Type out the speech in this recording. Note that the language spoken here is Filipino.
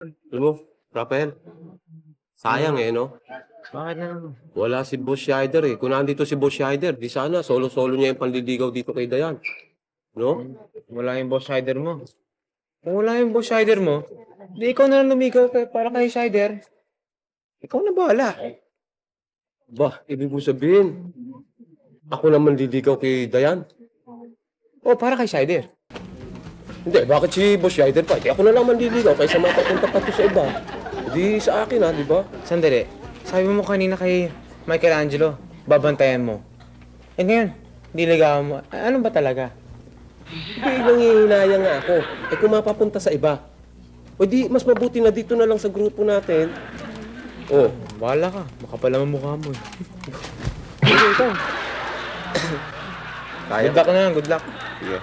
Alam mo, Rafael, sayang no? Bakit na naman? Wala si Boss Schneider Kung nandito si Boss Schneider, di sana solo-solo niya yung panliligaw dito kay Dayan. No? Wala yung boss rider mo. Kung wala yung boss rider mo, di ikaw na lang lumigaw para kay Sider. Ikaw na bahala. Ba, ibig mo sabihin, ako naman liligaw kay Dayan? O, para kay Sider. Hindi, bakit si Boss Schneider pa? Di ako na lang manliligaw kaysa mapapunta pa to sa iba. Di sa akin di ba? Sandali. Sabi mo kanina kay Michelangelo, babantayan mo. Eh ngayon, diligawan mo. Ano ba talaga? Hindi, nangihinayang nga ako. Kung mapapunta sa iba. O di, mas mabuti na dito na lang sa grupo natin. Oh, Bahala ka. Makapal naman mukha mo. sige ikaw. Kaya Good luck na lang, good luck. Sige.